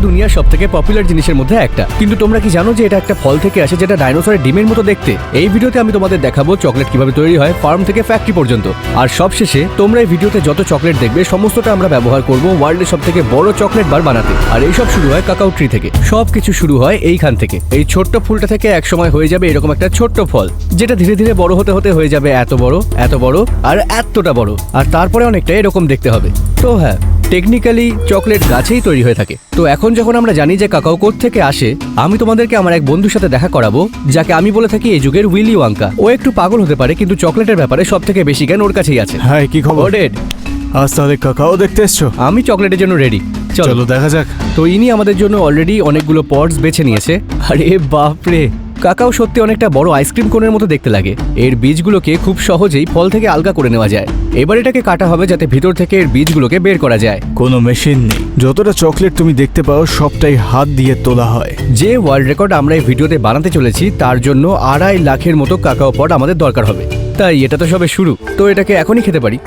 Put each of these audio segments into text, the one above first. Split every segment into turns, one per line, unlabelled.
দুনিয়ার সবথেকে পপুলার জিনিসের মধ্যে একটা, কিন্তু তোমরা কি জানো যে এটা একটা ফল থেকে আসে যেটা ডাইনোসরের ডিমের মতো দেখতে? এই ভিডিওতে আমি তোমাদের দেখাবো চকলেট কিভাবে তৈরি হয় ফার্ম থেকে ফ্যাক্টরি পর্যন্ত। আর সবশেষে তোমরা এই ভিডিওতে যত চকলেট দেখবে সমস্তটা আমরা ব্যবহার করব ওয়ার্ল্ডের সবথেকে বড় চকলেট বার বানাতে। আর এইসব শুরু হয় কাকাও ট্রি থেকে, সবকিছু শুরু হয় এইখান থেকে। এই ছোট্ট ফুলটা থেকে একসময় হয়ে যাবে এরকম একটা ছোট্ট ফল, যেটা ধীরে ধীরে বড় হতে হতে হয়ে যাবে এত বড় আর এতটা বড়, আর তারপরে অনেকটা এরকম দেখতে হবে। তো হ্যাঁ, টেকনিক্যালি চকলেট গাছেই তৈরি হয়ে থাকে। তো এখন যখন আমরা জানি যে কাকাও কোথা থেকে আসে, আমি তোমাদেরকে আমার এক বন্ধুর সাথে দেখা করাবো, যাকে আমি বলে থাকি এই যুগের উইলি ওয়াঙ্কা। ও একটু পাগল হতে পারে, কিন্তু চকলেটের ব্যাপারে সব থেকে বেশি জ্ঞান ওর কাছেই আছে।
হ্যাঁ, কি খবর?
ডেড,
আজ তাহলে কাকাও দেখতে এসছো?
আমি চকলেটের জন্য রেডি।
চলো দেখা যাক।
তো ইনি আমাদের জন্য অলরেডি অনেকগুলো পটস বেছে নিয়েছে। আরে বাপরে, কাকাও সত্যি অনেকটা বড় আইসক্রিম কোনের মতো দেখতে লাগে। এর বীজগুলোকে খুব সহজেই ফল থেকে আলগা করে নেওয়া যায়। এবার এটাকে কাটা হবে যাতে ভিতর থেকে এর বীজগুলোকে বের করা যায়।
কোনো মেশিন নেই, যতটা চকলেট তুমি দেখতে পাও সবটাই হাত দিয়ে তোলা হয়।
যে ওয়ার্ল্ড রেকর্ড আমরা এই ভিডিওতে বানাতে চলেছি তার জন্য 2.5 লাখের মতো কাকাও পট আমাদের দরকার হবে। তাই এটা তো সবে শুরু, তো এটাকে এখনই খেতে পারি।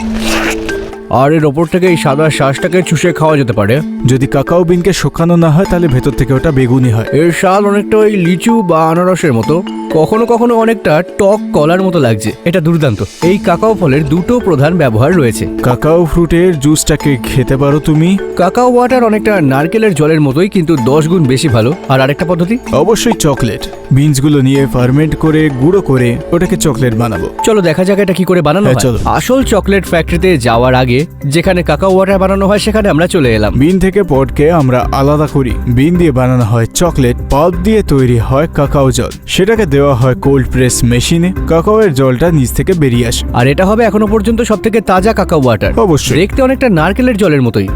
আর এর ওপর থেকে এই সাদা শ্বাসটাকে চুষে খাওয়া যেতে পারে।
যদি কাকাও বিনকে শুকানো না হয় তাহলে ভেতর থেকে ওটা বেগুনি হয়।
এর শাল অনেকটা ওই লিচু বা আনারসের মতো, কখনো কখনো অনেকটা টক কলার মতো লাগছে। এটা দুর্দান্ত। এই কাকাও ফলের দুটো প্রধান ব্যবহার রয়েছে।
কাকাও ফ্রুটের জুসটাকে খেতে পারো তুমি।
কাকাও ওয়াটার অনেকটা নারকেলের জলের মতোই, কিন্তু 10 গুণ বেশি ভালো। আর আরেকটা পদ্ধতি,
অবশ্যই চকলেট বিনসগুলো নিয়ে ফার্মেন্ট করে গুঁড়ো করে ওটাকে চকলেট বানাবো।
চলো দেখা যাক এটা কি করে বানানো হয়।
চলো।
আসল চকলেট ফ্যাক্টরিতে যাওয়ার আগে যেখানে কাকাও ওয়াটার বানানো হয় সেখানে আমরা চলে এলাম।
বিন থেকে পটকে আমরা আলাদা করি। বিন দিয়ে বানানো হয় চকলেট, পাল্প দিয়ে তৈরি হয় কাকাও জল। সেটাকে দেওয়া হয় কোল্ড প্রেস মেশিনে। কাকাও এর জলটা নিচ থেকে বেরিয়ে আসে।
আর এটা হবে এখনো পর্যন্ত সবথেকে তাজা কাকাও ওয়াটার।
অবশ্যই।
দেখতে অনেকটা নারকেলের জলের মতোই,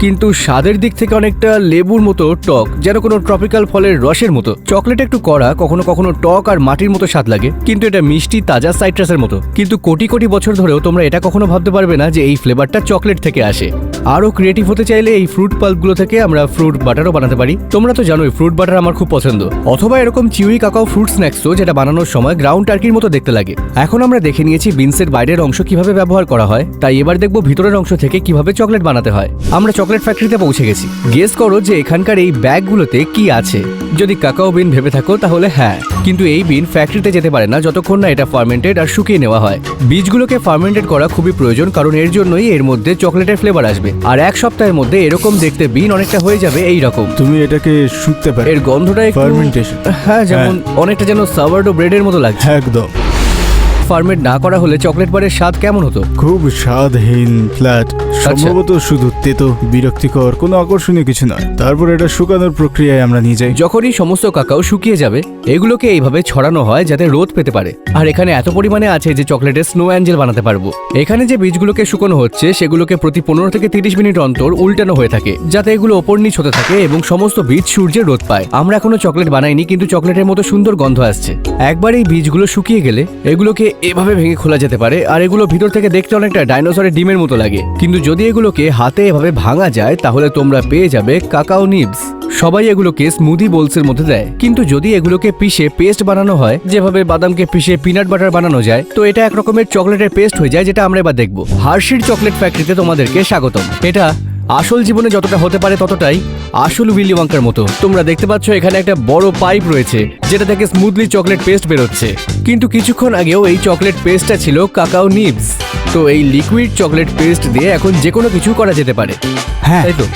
কিন্তু স্বাদের দিক থেকে অনেকটা লেবুর মতো টক, যেন কোনো ট্রপিক্যাল ফলের রসের মতো। চকলেট একটু কড়া, কখনো কখনো টক আর মাটির মতো স্বাদ লাগে, কিন্তু এটা মিষ্টি তাজা সাইট্রাসের মতো। কিন্তু কোটি কোটি বছর ধরেও তোমরা এটা কখনো ভাবতে পারবে না যে এই ফ্লেভারটা চকলেট থেকে আসে। আরো ক্রিয়েটিভ হতে চাইলে এই ফ্রুট পাল্পগুলো থেকে আমরা ফ্রুট বাটারও বানাতে পারি। তোমরা তো জানোই ফ্রুট বাটার আমার খুব পছন্দ। অথবা এরকম চিউই কাকাও ফ্রুট স্ন্যাক্সও, যেটা বানানোর সময় গ্রাউন্ড টার্কির মতো দেখতে লাগে। এখন আমরা দেখে নিয়েছি বিনসের বাইরের অংশ কিভাবে ব্যবহার করা হয়, তাই এবার দেখবো ভিতরের অংশ থেকে কিভাবে চকলেট বানাতে হয়। আমরা চকলেট ফ্যাক্টরিতে পৌঁছে গেছি। গেস করো যে এখানকার এই ব্যাগগুলোতে কি আছে। যদি কাকাও বিন ভেবে থাকো তাহলে হ্যাঁ, কিন্তু এই বিন ফ্যাক্টরিতে যেতে পারে না যতক্ষণ না এটা ফার্মেন্টেড আর শুকিয়ে নেওয়া হয়। বীজগুলোকে ফার্মেন্টেড করা খুবই প্রয়োজন, কারণ এর জন্যই এর মধ্যে চকলেটের ফ্লেভার আসবে। আর 1 সপ্তাহের মধ্যে এরকম দেখতে বিন অনেকটা হয়ে যাবে এই রকম।
তুমি এটাকে শুকতে পারো।
এর গন্ধটা একটু
ফার্মেন্টেশন।
হ্যাঁ, যেমন অনেকটা যেন সাওয়ারডো ব্রেডের মতো লাগছে।
একদম।
ফার্মেন্ট না করা হলে চকলেট বারের স্বাদ কেমন হতো?
খুব স্বাদহীন, ফ্ল্যাট, সম্ভবত শুধু তেতো, বিরক্তিকর, কোনো আকর্ষণীয় কিছু নয়। তারপর এটা শুকানোর প্রক্রিয়ায় আমরা নিয়ে যাই।
যখনই সমস্ত কাকাও শুকিয়ে যাবে এগুলোকে এইভাবে ছড়ানো হয় যাতে রোদ পেতে পারে। আর এখানে এত পরিমাণে আছে যে চকলেটের স্নো অ্যাঞ্জেল বানাতে পারবো। এখানে যে বীজগুলোকে শুকানো হচ্ছে সেগুলোকে প্রতি 15 থেকে 30 মিনিট অন্তর উল্টানো হয়ে থাকে, যাতে এগুলো ওপর নিচ হতে থাকে এবং সমস্ত বীজ সূর্যের রোদ পায়। আমরা এখনো চকলেট বানাইনি, কিন্তু চকলেটের মতো সুন্দর গন্ধ আসছে। একবার এই বীজগুলো শুকিয়ে গেলে এগুলোকে এভাবে ভেঙে খোলা যেতে পারে, আর এগুলো ভিতর থেকে দেখতে অনেকটা ডাইনোসরের ডিমের মতো লাগে। কিন্তু যদি এগুলোকে হাতে এভাবে ভাঙা যায় তাহলে তোমরা পেয়ে যাবে কাকাও নিবস। সবাই এগুলোকে স্মুদি বোলসের মধ্যে দেয়, কিন্তু যদি এগুলোকে পিষে পেস্ট বানানো হয়, যেভাবে বাদামকে পিষে পিনাট বাটার বানানো যায়, তো এটা এক রকমের চকলেটের পেস্ট হয়ে যায়, যেটা আমরা এবার দেখবো। হার্শির চকলেট ফ্যাক্টরিতে তোমাদেরকে স্বাগতম। এটা আসল জীবনে যতটা হতে পারে ততটাই আসল উইলি ওয়াঙ্কার মতো। তোমরা দেখতে পাচ্ছ এখানে একটা বড় পাইপ রয়েছে যেটা থেকে স্মুথলি চকলেট পেস্ট বেরোচ্ছে, কিন্তু কিছুক্ষণ আগেও এই চকলেট পেস্টটা ছিল কাকাও নিবস। তো এই লিকুইড চকলেট পেস্ট দিয়ে এখন যে কোনো কিছু করা যেতে পারে।
হ্যাঁ,
তাই তো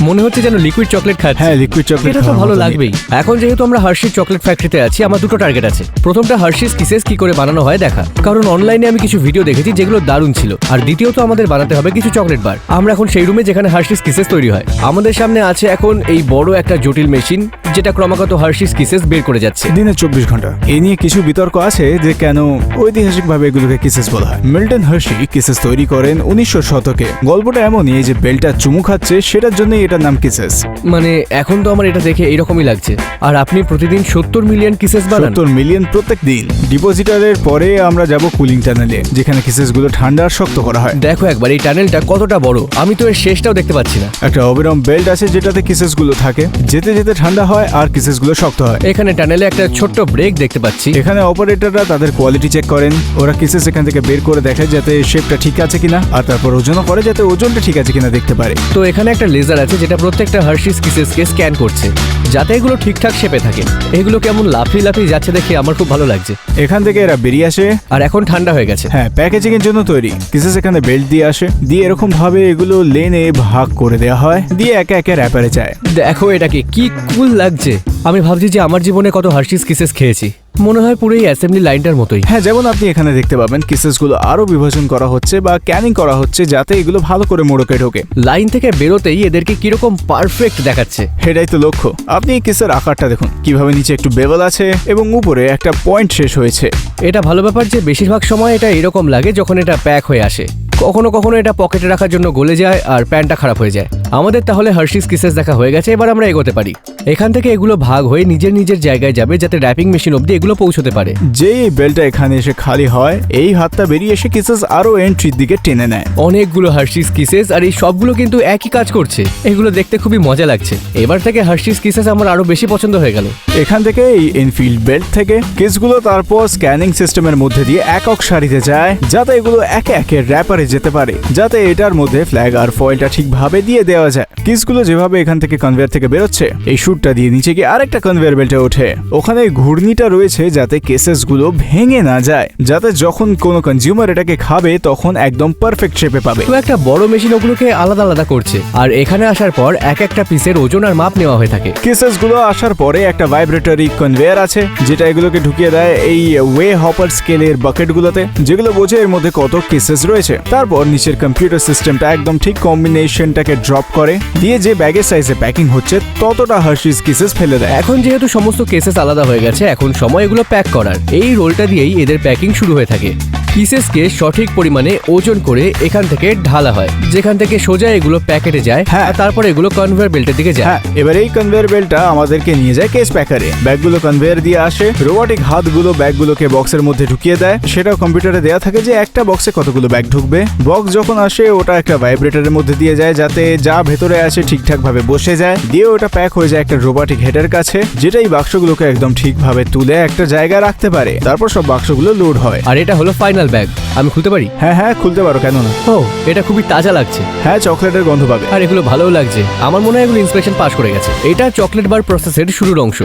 মনে হচ্ছে যেন লিকুইড চকলেট খাচ্ছি।
হ্যাঁ, লিকুইড চকলেট
এটা তো ভালো লাগবেই। এখন যেহেতু আমরা হার্শির চকলেট ফ্যাক্টরিতে আছি, আমার দুটো টার্গেট আছে। প্রথমটা হার্শিস কিসেস কি করে বানানো হয় দেখা, কারণ অনলাইনে আমি কিছু ভিডিও দেখেছি যেগুলো দারুণ ছিল। আর দ্বিতীয়ত আমাদের বানাতে হবে কিছু চকলেট বার। আমরা এখন সেই রুমে যেখানে হার্শিস কিসেস তৈরি হয়। আমাদের সামনে আছে এখন এই বড় একটা জটিল মেশিন, যেটা ক্রমাগত হার্শিস কিসেস বের করে যাচ্ছে।
দিনে 24 ঘন্টা। এই নিয়ে কিছু বিতর্ক আছে যে কেন ঐতিহাসিকভাবে এগুলোকে কিসেস বলা হয়। মিল্টন হার্শি কিসেস তৈরি করেন 1900 শতকে। গল্পটা এমনই যে বেলটা চুমু খাচ্ছে, সেটার জন্যই এটার নাম কিসেস।
মানে এখন তো আমার এটা দেখে এইরকমই লাগছে। আর আপনি প্রতিদিন 70 মিলিয়ন কিসেস বানান?
70 মিলিয়ন প্রত্যেক দিন। ডিপোজিটারের পরে আমরা যাব কুলিং টানেলে, যেখানে কিসেস গুলো ঠান্ডা আর শক্ত করা হয়।
দেখো একবার এই টানেলটা কতটা বড়, আমি তো এর শেষটাও দেখতে পাচ্ছি না।
একটা অবিরাম বেল্ট আছে যেটাতে কিসেস গুলো থাকে। যেতে যেতে ঠান্ডা হয় হয় আর কিসেসগুলো শক্ত হয়।
এখানে টানেলে একটা ছোট্ট ব্রেক দেখতে পাচ্ছি।
এখানে অপারেটররা তাদের কোয়ালিটি চেক করেন। ওরা কিসেস এখান থেকে বের করে দেখে যাতে শেপটা ঠিক আছে কিনা, আর তারপর ওজনও করে যাতে ওজনটা ঠিক আছে কিনা দেখতে পারে।
তো এখানে একটা লেজার আছে যেটা প্রত্যেকটা হার্শিস কিসেসকে স্ক্যান করছে যাতে এগুলো ঠিকঠাক শেপে থাকে। এগুলো কেমন লাফিয়ে লাফিয়ে যাচ্ছে দেখে আমার খুব ভালো লাগছে।
এখান থেকে এরা বেরিয়ে আসে
আর এখন ঠান্ডা হয়ে গেছে।
হ্যাঁ, প্যাকেজিং এর জন্য তৈরি। কিসেস এখানে বেল্ট দিয়ে আসে, দিয়ে এরকম ভাবে এগুলো লেনে ভাগ করে দেওয়া হয়, দিয়ে একে একে র্যাপারে যায়।
দেখো এটাকে কি কুল লাগছে। আমি ভাবছি যে আমার জীবনে কত হার্শিস কিসেস খেয়েছি, মনে হয় পুরো এই অ্যাসেম্বলি লাইনটার মতোই।
হ্যাঁ, যেমন আপনি এখানে দেখতে পাবেন কিসেসগুলো আরো বিভাজন করা হচ্ছে বা ক্যানিং করা হচ্ছে যাতে এগুলো ভালো করে মোড়কে ঢোকে।
লাইন থেকে বেরোতেই এদেরকে কিরকম পারফেক্ট দেখাচ্ছে।
এটাই তো লক্ষ্য। আপনি এই কিসের আকারটা দেখুন, কিভাবে নিচে একটু বেবল আছে এবং উপরে একটা পয়েন্ট শেষ হয়েছে।
এটা ভালো ব্যাপার যে বেশিরভাগ সময় এটা এরকম লাগে যখন এটা প্যাক হয়ে আসে। কখনো কখনো এটা পকেটে রাখার জন্য গলে যায় আর প্যান্টটা খারাপ হয়ে যায়। আমাদের তাহলে হার্শিস কিসেস দেখা হয়ে গেছে, এবার আমরা এগোতে পারি। এখান থেকে এগুলো ভাগ হয়ে নিজের নিজের জায়গায় যাবে যাতে র্যাপিং মেশিন অবধি এগুলো পৌঁছতে পারে।
যেই এই বেলটা এখানে এসে খালি হয়, এই হাতটা বেরিয়ে এসে কিসেস আরো এন্ট্রির দিকে টেনে নেয়।
অনেকগুলো হার্শিস কিসেস, আর এই সবগুলো কিন্তু একই কাজ করছে। এগুলো দেখতে খুবই মজা লাগছে। এবার থেকে হার্শিস কিসেস আমার আরো বেশি পছন্দ হয়ে গেল।
এখান থেকে এই ইনফিল্ড বেল্ট থেকে কিসগুলো তারপর স্ক্যানিং সিস্টেমের মধ্যে দিয়ে একক সারিতে যায় যাতে এগুলো একে একে র্যাপারে যেতে পারে, যাতে এটার মধ্যে ফ্ল্যাগ আর ফয়েলটা ঠিকভাবে দিয়ে দেওয়া যায়। কিসগুলো যেভাবে এখান থেকে কনভেয়ার থেকে বেরোচ্ছে, এই শুটটা দিয়ে নিচে গিয়ে আরেকটা কনভেয়ার বেল্টে ওঠে। ওখানে ঘূর্ণিটা রয়েছে যাতে কেসেসগুলো ভেঙে না যায়, যাতে যখন কোনো কনজিউমার এটাকে খাবে তখন একদম পারফেক্ট শেপে পাবে।
তো একটা বড় মেশিন ওগুলোকে আলাদা আলাদা করছে, আর এখানে আসার পর এক একটা পিসের ওজন আর মাপ নেওয়া হয়ে থাকে।
কেসেসগুলো আসার পরে একটা ভাইব্রেটরি কনভেয়ার আছে যেটা এগুলোকে ঢুকিয়ে দেয় এই ওয়ে হপার স্কেলের বাকেটগুলোতে, যেগুলো বোঝে এর মধ্যে কত কেসেস রয়েছে। তারপর নিচের কম্পিউটার সিস্টেমটা একদম ঠিক কম্বিনেশনটাকে ড্রপ করে দিয়ে যে ব্যাগের সাইজে প্যাকিং হচ্ছে ততটা হার্শিস কিসেস ফেলে দেয়।
এখন যেহেতু সমস্ত কেসেস আলাদা হয়ে গেছে, এখন সময় এগুলো প্যাক করার। এই রোলটা দিয়েই এদের প্যাকিং শুরু হয়ে থাকে। পিসেসকে সঠিক পরিমাণে ওজন করে এখান থেকে ঢালা হয়, যেখান থেকে সোজা এগুলো প্যাকেটে যায়।
হ্যাঁ।
আর তারপর এগুলো কনভেয়ার বেল্টের দিকে যায়।
হ্যাঁ, এবার এই কনভেয়ার বেল্টটা আমাদেরকে নিয়ে যায় কেস প্যাকারে। ব্যাগগুলো কনভেয়ার দিয়ে আসে, রোবোটিক হাতগুলো ব্যাগগুলোকে বক্সের মধ্যে ঢুকিয়ে দেয়। সেটাও কম্পিউটারে দেওয়া থাকে যে একটা বক্সে কতগুলো ব্যাগ ঢুকবে। বক্স যখন আসে ওটা একটা ভাইব্রেটরের মধ্যে দিয়ে যায় যাতে যা ভেতরে আছে ঠিকঠাক ভাবে বসে যায়, দিয়ে ওটা প্যাক হয়ে যায় একটা রোবোটিক হেডের কাছে, যেটা এই বাক্সগুলোকে একদম ঠিকভাবে তুলে একটা জায়গায় রাখতে পারে। তারপর সব বাক্সগুলো লোড হয়।
আর এটা হলো ফাইনাল ব্যাগ। আমি খুলতে পারি?
হ্যাঁ হ্যাঁ, খুলতে পারো, কেন না।
ও, এটা খুবই তাজা লাগছে।
হ্যাঁ, চকলেটের গন্ধ পাবে।
আর এগুলো ভালোও লাগছে। আমার মনে হয় এগুলো ইন্সপেকশন পাস করে গেছে। এটা চকলেট বার প্রসেসের শুরুর অংশ।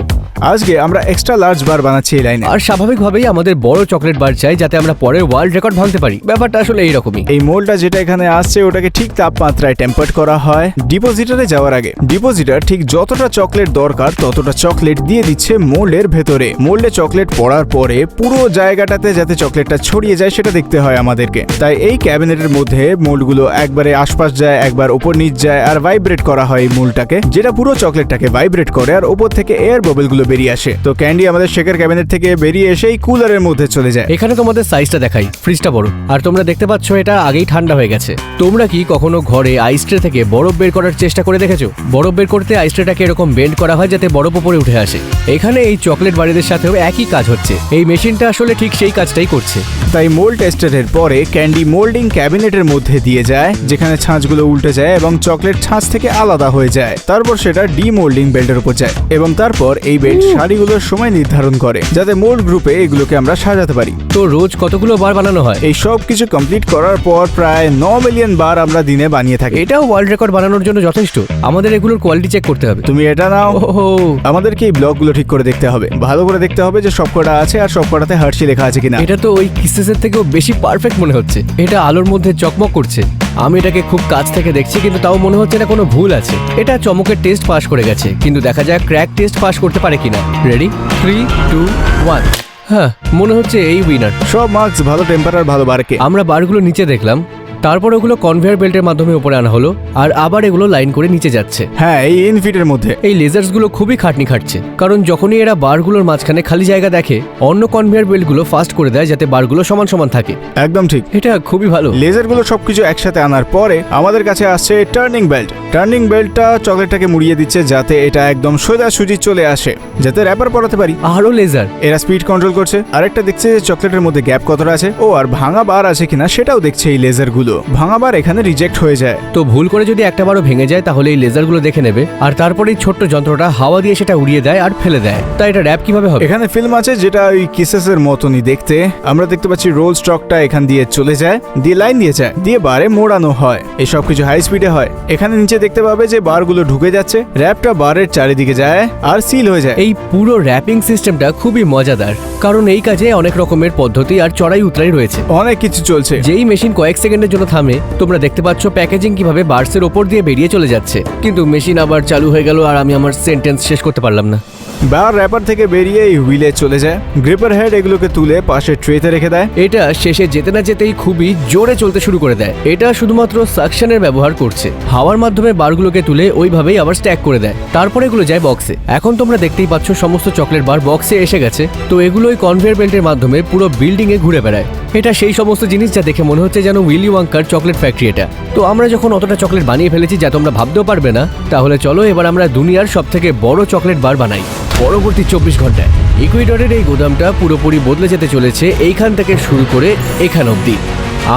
আজকে আমরা এক্সট্রা লার্জ বার বানাচ্ছি এই লাইনে।
আর স্বাভাবিকভাবেই আমাদের বড় চকলেট বার চাই যাতে আমরা পরের ওয়ার্ল্ড রেকর্ড ভাঙতে পারি। ব্যাপারটা আসলে এইরকমই।
এই মোল্ডটা যেটা এখানে আসছে ওটাকে ঠিক তাপমাত্রায় টেম্পার্ড করা হয় ডিপোজিটারে যাওয়ার আগে। ডিপোজিটার ঠিক যতটা চকলেট দরকার ততটা চকলেট দিয়ে দিচ্ছে মোল্ডের ভেতরে। মোল্ডে চকলেট পড়ার পরে পুরো জায়গাটাতে যাতে চকলেটটা ছড়িয়ে যায় সেটা দেখতে হয় আমাদেরকে। তাই এই ক্যাবিনেটের মধ্যে মোল্ডগুলো একবারে আশপাশ যায়, একবার ওপর নিচ যায়, আর ভাইব্রেট করা হয় এই মোল্ডটাকে, যেটা পুরো চকলেটটাকে ভাইব্রেট করে আর ওপর থেকে এয়ার বাবলগুলো বেরিয়ে আসে। তো ক্যান্ডি আমাদের শেকার ক্যাবিনেট থেকে বেরিয়ে এসে এই কুলারের মধ্যে চলে যায়।
এখানে তোমাদের সাইজটা দেখাই। ফ্রিজটা বড়, আর তোমরা দেখতে পাচ্ছ এটা আগেই ঠান্ডা হয়ে গেছে। তোমরা কি কখনো ঘরে আইস ট্রে থেকে বরফ বের করার চেষ্টা করে দেখেছো? বরফ বের করতে আইস ট্রেটাকে এরকম বেন্ড করা হয় যাতে বরফ উপরে উঠে আসে। এখানে এই চকলেট বাড়িদের সাথেও একই কাজ হচ্ছে। এই মেশিনটা আসলে ঠিক সেই কাজটাই করছে।
তাই মোল্ড টেস্টারের পরে ক্যান্ডি মোল্ডিং ক্যাবিনেটের মধ্যে দিয়ে যায়, যেখানে ছাঁচগুলো উল্টে যায় এবং চকলেট ছাঁচ থেকে আলাদা হয়ে যায়। তারপর সেটা ডিমোল্ডিং বেল্টের উপর যায় এবং তারপর এই বেল্ট শাড়িগুলোর সময় নির্ধারণ করে যাতে মোল্ড গ্রুপে এগুলোকে আমরা সাজাতে পারি।
তো রোজ কতগুলো বার বানানো হয়?
এই সব কিছু কমপ্লিট করার পর প্রায় 9 মিলিয়ন বার আমরা দিনে বানিয়ে থাকি।
এটাও ওয়ার্ল্ড রেকর্ড বানানোর জন্য যথেষ্ট। আমাদের এগুলোর কোয়ালিটি চেক করতে হবে।
তুমি এটা নাও।
ওহো,
আমাদেরকে এই ব্লকগুলো ঠিক করে দেখতে হবে, ভালো করে দেখতে হবে যে সবকটা আছে আর সবকটাতে হার্শি লেখা আছে কিনা।
এটা তো ওই কিসেসের থেকেও বেশি পারফেক্ট মনে হচ্ছে। এটা আলোর মধ্যে চকমক করছে। আমি এটাকে খুব কাছ থেকে দেখছি, কিন্তু তাও মনে হচ্ছে না কোনো ভুল আছে। এটা চমকের টেস্ট পাস করে গেছে, কিন্তু দেখা যাক ক্র্যাক টেস্ট পাস করতে পারে কিনা। রেডি, 3, 2, 1। হ্যাঁ, মনে হচ্ছে এই উইনার।
সব মার্কস ভালো টেম্পার ভালো বারকে।
আমরা বারগুলো নিচে দেখলাম, তারপর ওগুলো কনভেয়ার বেল্টের মাধ্যমে উপরে আনা হলো, আর আবার এগুলো লাইন করে নিচে যাচ্ছে।
হ্যাঁ, এই ইনফিটের মধ্যে
এই লেজার্সগুলো খুবই খাটনি খাটছে, কারণ যখনই এরা বারগুলোর মাঝখানে খালি জায়গা দেখে অন্য কনভেয়ার বেল্টগুলো ফাস্ট করে দেয় যাতে বারগুলো সমান সমান থাকে।
একদম ঠিক।
এটা খুবই ভালো।
লেজারগুলো সবকিছু একসাথে আনার পরে আমাদের কাছে আসছে টার্নিং বেল্ট। টার্নিং বেল্টটা চকলেটটাকে মুড়িয়ে দিচ্ছে যাতে এটা একদম সোজাসুজি চলে আসে, যাতে র্যাপার পরাতে পারি।
আরো লেজার।
এরা স্পিড কন্ট্রোল করছে। আরেকটা দেখছে যে চকলেটের মধ্যে গ্যাপ কতটা আছে, ও আর ভাঙা বার আছে কিনা সেটাও দেখছে এই লেজারগুলো। বারগুলো ভাঙাবার এখানে রিজেক্ট হয়ে যায়।
তো ভুল করে যদি একটা বারও ভেঙে যায় তাহলে এই লেজারগুলো দেখে নেবে আর তারপরে এই ছোট্ট যন্ত্রটা হাওয়া দিয়ে সেটা উড়িয়ে দেয় আর ফেলে দেয়। তাই এটা র্যাপ কিভাবে হবে?
এখানে ফিল্ম আছে যেটা ওই কিসেসের মতনই দেখতে। আমরা দেখতে পাচ্ছি রোল স্টকটা এখান দিয়ে চলে যায়, দিয়ে লাইন দিয়ে যায়, দিয়ে বারে মোড়ানো হয়। এই সব কিছু হাই স্পিডে হয়। এখানে নিচে দেখতে পাবে যে বারগুলো ঢুকে যাচ্ছে, র্যাপটা বারের চারিদিকে যায় আর সিল হয়ে যায়।
এই পুরো র্যাপিং সিস্টেমটা খুবই মজাদার, কারণ এই কাজে অনেক রকমের পদ্ধতি আর চড়াই উতরাই রয়েছে।
অনেক কিছু চলছে।
যেই মেশিন কয়েক সেকেন্ডের জন্য থামে, তোমরা দেখতে পাচ্ছ প্যাকেজিং কিভাবে বার্সের ওপর দিয়ে বেরিয়ে চলে যাচ্ছে, কিন্তু মেশিন আবার চালু হয়ে গেল আর আমি আমার সেন্টেন্স শেষ করতে পারলাম না।
বার র্যাপার থেকে বেরিয়ে এই হুইলে চলে যায়। গ্রিপার হেড এগুলোকে তুলে পাশে ট্রেতে রেখে দেয়।
এটা শেষে যেতে না যেতেই খুবই জোরে চলতে শুরু করে দেয়। এটা শুধুমাত্র সাকশনের ব্যবহার করছে, হাওয়ার মাধ্যমে বারগুলোকে তুলে ওইভাবেই আবার স্ট্যাক করে দেয়। তারপরে এগুলো যায় বক্সে। এখন তোমরা দেখতেই পাচ্ছ সমস্ত চকলেট বার বক্সে এসে গেছে। তো এগুলোই কনভেয়ার বেল্টের মাধ্যমে পুরো বিল্ডিং এ ঘুরে বেড়ায়। এটা সেই সমস্ত জিনিস যা দেখে মনে হচ্ছে যেন উইলি ওয়াঙ্কার চকলেট ফ্যাক্টরি এটা। তো আমরা যখন অতটা চকলেট বানিয়ে ফেলেছি যা তোমরা ভাবতেও পারবে না, তাহলে চলো এবার আমরা দুনিয়ার সবথেকে বড় চকলেট বার বানাই। পরবর্তী 24 ঘন্টায় ইকুয়েডরের এই গোদামটা পুরোপুরি বদলে যেতে চলেছে, এইখান থেকে শুরু করে এখান অবধি।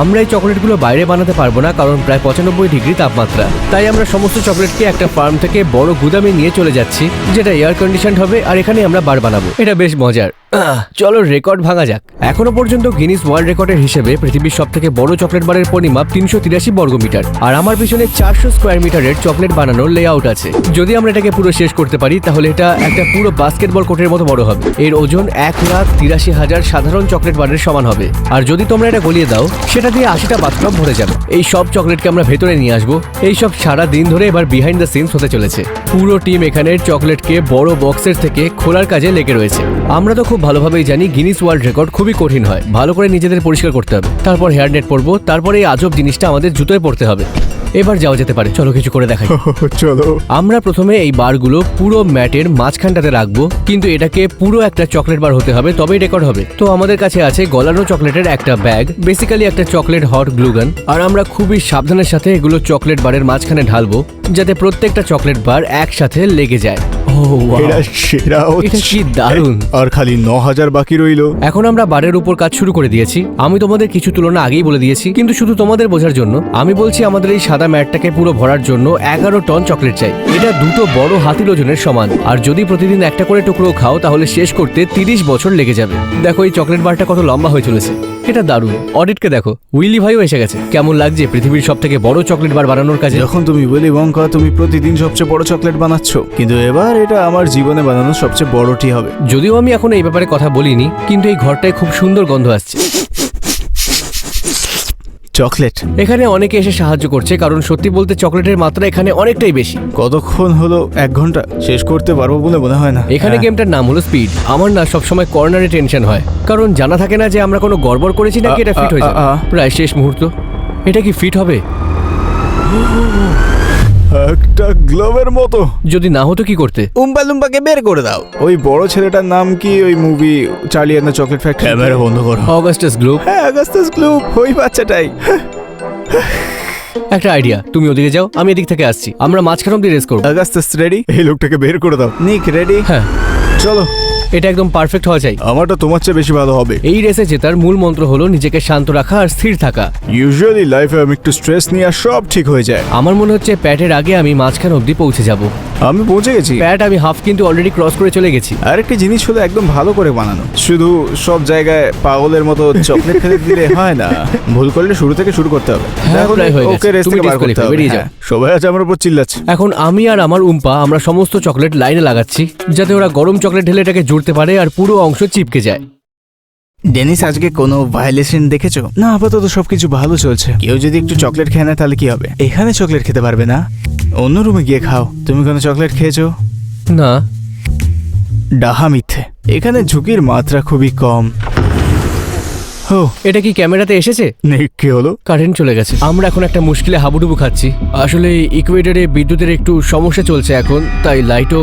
আমরা এই চকলেটগুলো বাইরে বানাতে পারবো না, কারণ প্রায় 95 ডিগ্রি তাপমাত্রা। তাই আমরা সমস্ত চকলেটকে একটা ফার্ম থেকে বড় গুদামে নিয়ে চলে যাচ্ছি, যেটা এয়ার কন্ডিশন হবে, আর এখানে আমরা বার বানাবো। এটা বেশ মজার। চলো রেকর্ড ভাঙা যাক। এখনো পর্যন্ত গিনিস ওয়ার্ল্ড রেকর্ডের হিসেবে পৃথিবীর সব থেকে বড় চকলেট বারের পরিমাপ 383 বর্গমিটার, আর আমার পিছনে 400 স্কোয়ার মিটারের চকলেট বানানোর লেআউট আছে। যদি আমরা এটাকে পুরো শেষ করতে পারি তাহলে এটা একটা পুরো বাস্কেটবল কোর্টের মতো বড় হবে। এর ওজন 1,83,000 সাধারণ চকলেট বারের সমান হবে। আর যদি তোমরা এটা গলিয়ে দাও, সেটা দিয়ে 80টা বাথটব ভরে যাবে। এই সব চকলেটকে আমরা ভেতরে নিয়ে আসবো। এই সব সারা দিন ধরে এবার বিহাইন্ড দ্য সিনস হতে চলেছে। পুরো টিম এখানের চকলেটকে বড় বক্সের থেকে খোলার কাজে লেগে রয়েছে। আমরা তো খুব ভালোভাবেই জানি গিনিস ওয়ার্ল্ড রেকর্ড খুবই কঠিন হয়। ভালো করে নিজেদের পরিষ্কার করতে হবে, তারপর হেয়ার নেট পরবো, তারপরে এই আজব জিনিসটা আমাদের জুতোয় পড়তে হবে। এবার যাওয়া যেতে পারে, চলো কিছু করে দেখাই।
চলো।
আমরা প্রথমে এই বারগুলো পুরো ম্যাটের মাঝখানটাতে রাখবো, কিন্তু এটাকে পুরো একটা চকলেট বার হতে হবে, তবেই রেকর্ড হবে। তো আমাদের কাছে আছে গলানো চকলেটের একটা ব্যাগ, বেসিক্যালি একটা চকলেট হট গ্লুগান, আর আমরা খুবই সাবধানের সাথে এগুলো চকলেট বারের মাঝখানে ঢালবো, যাতে প্রত্যেকটা চকলেট বার একসাথে লেগে যায়।
এটা সেরা হচ্ছে।
এটা কি দারুণ।
আর খালি 9000 বাকি রইলো।
এখন আমরা বারের উপর কাজ শুরু করে দিয়েছি। আমি তোমাদের কিছু তুলনা আগেই বলে দিয়েছি, কিন্তু শুধু তোমাদের বোঝার জন্য আমি বলছি, আমাদের এই সাদা ম্যাটটাকে পুরো ভরার জন্য 11 টন চকলেট চাই। এটা দুটো বড় হাতির ওজনের সমান, আর যদি প্রতিদিন একটা করে টুকরো খাও তাহলে শেষ করতে 30 বছর লেগে যাবে। দেখো এই চকলেট বারটা কত লম্বা হয়ে চলেছে, এটা দারুণ। অডিটকে দেখো, উইলি ভাইও এসে গেছে। কেমন লাগছে পৃথিবীর সব থেকে বড় চকলেট বার বানানোর কাজে?
যখন তুমি উইলি ওয়াঙ্কা তুমি প্রতিদিন সবচেয়ে বড় চকলেট বানাচ্ছ, কিন্তু এবার এটা আমার জীবনে বানানো সবচেয়ে বড়টি হবে।
যদিও আমি এখন এই ব্যাপারে কথা বলিনি, কিন্তু এই ঘরটায় খুব সুন্দর গন্ধ আসছে।
চকলেট
এখানে অনেকে এসে সাহায্য করছে, কারণ সত্যি বলতে চকলেটের মাত্রা এখানে অনেকটাই বেশি।
কতক্ষণ হলো? 1 ঘন্টা। শেষ করতে পারবো বলে মনে হয় না।
এখানে গেমটার নাম হলো স্পিড। আমার না সবসময় কর্নারে টেনশন হয়, কারণ জানা থাকে না যে আমরা কোনো গড়বড় করেছি নাকি এটা ফিট হয়ে যাবে। প্রায় শেষ মুহূর্ত। এটা কি ফিট হবে?
একটা গ্লোভের মতো।
যদি না হতো কি করতে?
উম্পা লুম্পাকে বের করে দাও। ওই বড় ছেলেটার নাম কি? ওই movie Charlie and the chocolate factory. Camera বন্ধ করো।
Augustus globe.
হ্যাঁ, অগাস্টাস গ্লোব, ওই বাচ্চাটাই।
একটা আইডিয়া, তুমি ওদিকে যাও, আমি এদিক থেকে আসছি। আমরা মাঝখান অব্দি রেস করবো।
Augustus ready? এই লোকটাকে বের করে দাও। নিক রেডি?
হ্যাঁ
চলো।
এটা একদম পারফেক্ট হওয়া চাই।
আমারটা তোমার চেয়ে বেশি ভালো হবে।
এই রেসে জেতার মূল মন্ত্র হলো নিজেকে শান্ত রাখা আর স্থির থাকা।
ইউজুয়ালি লাইফে আমি একটু স্ট্রেস নিয়ে আর সব ঠিক হয়ে যায়।
আমার মনে হচ্ছে প্যাটের আগে আমি মাঝখান অব্দি পৌঁছে যাব।
আমি পৌঁছে গেছি।
প্যাট আমি হাফ কিন্তু অলরেডি ক্রস করে চলে গেছি।
আরেকটা জিনিস হলো একদম ভালো করে বানানো। শুধু সব জায়গায় পাগলের মতো চকলেট ফেলে দিলে হয় না। ভুল করলে শুরু থেকে শুরু করতে হবে।
হ্যাঁ, প্রায় হয়ে গেছে।
ওকে রেস
তুমি
থেকে বার করতে
disqualify,
হবে।
বেরিয়ে যাও।
হ্যাঁ, সবাই আজ আমার উপর চিল্লাচ্ছে।
এখন আমি আর আমার উম্পা আমরা সমস্ত চকলেট লাইনে লাগাচ্ছি, যাতে ওরা গরম চকলেট ঢেলে এটাকে জুড়তে পারে আর পুরো অংশ চিপকে যায়।
ডেনিস, আজকে কোনো ভায়োলেশন দেখেছো? না, আপাতত সবকিছু ভালো চলছে। কেউ যদি একটু চকলেট খেয়ে নেয় তাহলে কি হবে? এখানে চকলেট খেতে পারবে না, অন্য রুমে গিয়ে খাও। তুমি কোনো চকলেট খেয়েছো?
না।
ডাহা মিথ্যে। এখানে ঝুঁকির মাত্রা খুবই কম। ও,
এটা কি ক্যামেরাতে এসেছে?
কি হলো?
কারেন্ট চলে গেছে। আমরা এখন একটা মুশকিলে হাবুডুবু খাচ্ছি। আসলে ইকুয়েডরে বিদ্যুতের একটু সমস্যা চলছে এখন, তাই লাইটও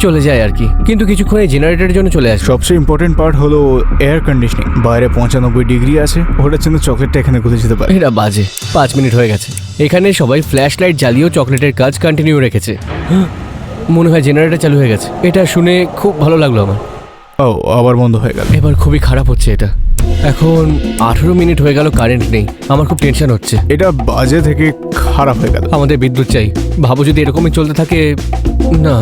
চলে যায় আর কি, কিন্তু কিছুক্ষণে জেনারেটরের জন্য চলে আসে।
সবচেয়ে ইম্পর্টেন্ট পার্ট হলো এয়ার কন্ডিশনিং। বাইরে 95 ডিগ্রি আছে, ওটার জন্য চকলেটটা এখানে গলে যেতে পারে।
এটা বাজে। 5 মিনিট হয়ে গেছে। এখানে সবাই ফ্ল্যাশ লাইট জ্বালিয়েও চকলেটের কাজ কন্টিনিউ রেখেছে। মনে হয় জেনারেটর চালু হয়ে গেছে। এটা শুনে খুব ভালো লাগলো আমার।
ও, আবার বন্ধ হয়ে গেল।
এবার খুবই খারাপ হচ্ছে এটা। এখন 18 মিনিট হয়ে গেল, কারেন্ট নেই। আমার খুব টেনশন হচ্ছে।
এটা বাজে থেকে খারাপ হয়ে গেল।
আমাদের বিদ্যুৎ চাই। ভাবো যদি এরকমই চলতে থাকে। না,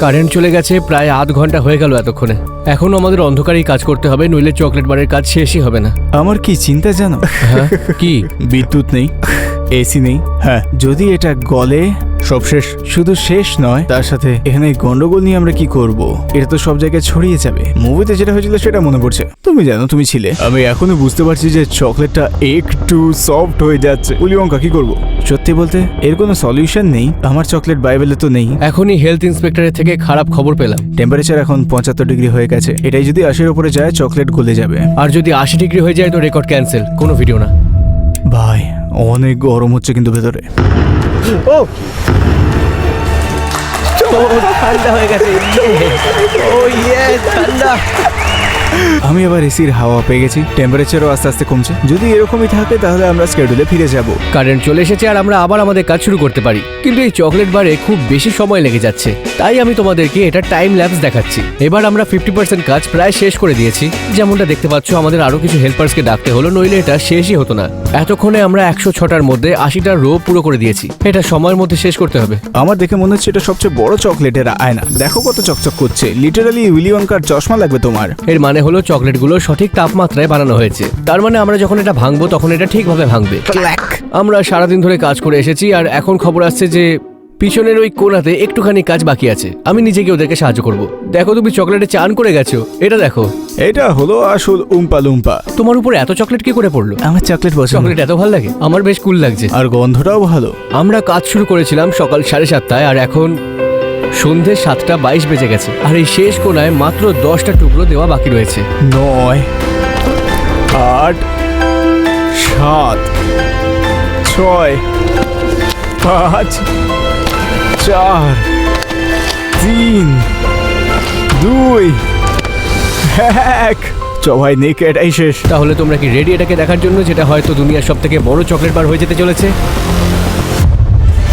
কারেন্ট চলে গেছে, প্রায় আধ ঘন্টা হয়ে গেল এতক্ষণে। এখনো আমাদের অন্ধকারেই কাজ করতে হবে, নইলে চকলেট বারের কাজ শেষই হবে না।
আমার কি চিন্তা জানো?
হ্যাঁ, কি?
বিদ্যুৎ নেই, এসি নেই। হ্যাঁ, যদি এটা গলে সব শেষ। শুধু শেষ নয়, তার সাথে এখানে গন্ডগোল নিয়ে আমরা কি করব? এটা তো সব জায়গায় ছড়িয়ে যাবে। মুভিতে যেটা হয়েছিল সেটা মনে পড়ছে। তুমি জানো, তুমি ছিলে। আমি এখনো বুঝতে পারছি যে চকলেটটা একটু সফট হয়ে যাচ্ছে। উলি ওয়াঙ্কা, কি করব? সত্যি বলতে এর কোনো সলিউশন নেই। আমার চকলেট বাইবেলে তো নেই।
এখনই হেলথ ইন্সপেক্টরের থেকে খারাপ খবর পেলাম।
টেম্পারেচার এখন 75 ডিগ্রি হয়ে গেছে। এটাই যদি 80-এর উপরে যায়, চকলেট গলে যাবে।
আর যদি 80 ডিগ্রি হয়ে যায় তো রেকর্ড ক্যান্সেল, কোনো ভিডিও না।
ভাই, অনেক গরম হচ্ছে কিন্তু ভেতরে।
ও ঠান্ডা হয়ে গেছে। ও ইয়ে, ঠান্ডা।
আমি আবার এসির হাওয়া পেয়ে গেছি। টেম্পারেচারও আস্তে আস্তে কমছে। যদি এরকমই থাকে তাহলে আমরা স্কেডিউলে ফিরে যাব।
কারেন্ট চলে এসেছে আর আমরা আবার আমাদের কাজ শুরু করতে পারি। কিন্তু এই চকলেট বারে খুব বেশি সময় লেগে যাচ্ছে, তাই আমি তোমাদেরকে এটা টাইম ল্যাপস দেখাচ্ছি। এবার আমরা 50% কাজ প্রায় শেষ করে দিয়েছি। যেমনটা দেখতে পাচ্ছ, আমাদের আরো কিছু হেল্পার্সকে ডাকতে হলো, নইলে এটা শেষই হতো না। এতক্ষণে আমরা 106টার মধ্যে 80টা রো পুরো করে দিয়েছি। এটা সময়ের মধ্যে শেষ করতে হবে।
আমার দেখে মনে হচ্ছে এটা সবচেয়ে বড় চকলেটের আয়না। দেখো কত চকচক করছে। লিটারালি উইলি ওয়াঙ্কার চশমা লাগবে তোমার।
এর মানে হলো চকলেটগুলো সঠিক তাপমাত্রায় বানানো হয়েছে। তার মানে আমরা যখন এটা ভাঙবো তখন এটা ঠিকভাবে ভাঙবে। আমরা সারাদিন ধরে কাজ করে এসেছি আর এখন খবর আসছে যে পিছনের ওই কোণাতে একটুখানি কাজ বাকি আছে। আমি নিজেকে ওদেরকে সাহায্য করব। দেখো, তুমি চকলেটে চান করে গেছো। এটা দেখো।
এটা হলো আসল উম্পা লুম্পা।
তোমার উপর এত চকলেট কি করে পড়লো?
আমার চকলেট পছন্দ।
চকলেট এত ভালো লাগে? আমার বেশ কুল লাগছে।
আর গন্ধটাও ভালো।
আমরা কাজ শুরু করেছিলাম সকাল 7:30টায় আর এখন সন্ধে 7:22 বেজে গেছে। আর এই শেষ কোণায় মাত্র 10টা টুকরো দেওয়া বাকি রয়েছে।
9, 8, 7, 6, 5, 4, 3, 2, 1। সবাই নেকে, এটাই শেষ।
তাহলে তোমরা কি রেডি এটাকে দেখার জন্য, যেটা হয়তো দুনিয়ার সব থেকে বড় চকলেট বার হয়ে যেতে চলেছে?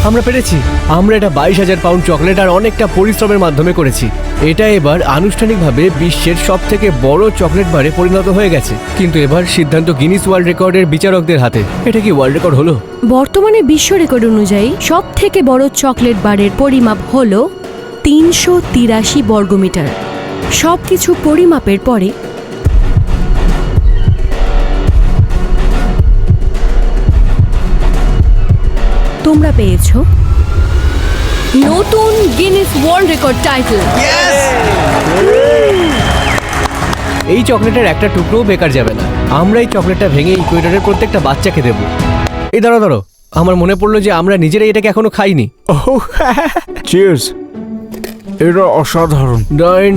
আমরা পেরেছি। আমরা এটা 22,000 পাউন্ড চকলেট আর অনেকটা পরিশ্রমের মাধ্যমে করেছি। এটা এবার আনুষ্ঠানিকভাবে বিশ্বের সব থেকে বড় চকলেট বারে পরিণত হয়ে গেছে। কিন্তু এবার সিদ্ধান্ত গিনিস ওয়ার্ল্ড রেকর্ডের বিচারকদের হাতে। এটা কি ওয়ার্ল্ড রেকর্ড হলো?
বর্তমানে বিশ্ব রেকর্ড অনুযায়ী সব থেকে বড় চকলেট বারের পরিমাপ হল 383 বর্গমিটার। সবকিছু পরিমাপের পরে তোমরা পেয়েছো নতুন গিনেস ওয়ার্ল্ড রেকর্ড টাইটেল।
এই চকলেটের একটা টুকরোও বেকার যাবে না। আমরা এই চকলেটটা ভেঙে ইকুয়েডরের প্রত্যেকটা বাচ্চাকে দেবো। এই দাঁড়ো, আমার মনে পড়লো যে আমরা নিজেরাই এটাকে এখনো খাইনি।
চিয়ার্স। এটা অসাধারণ।
9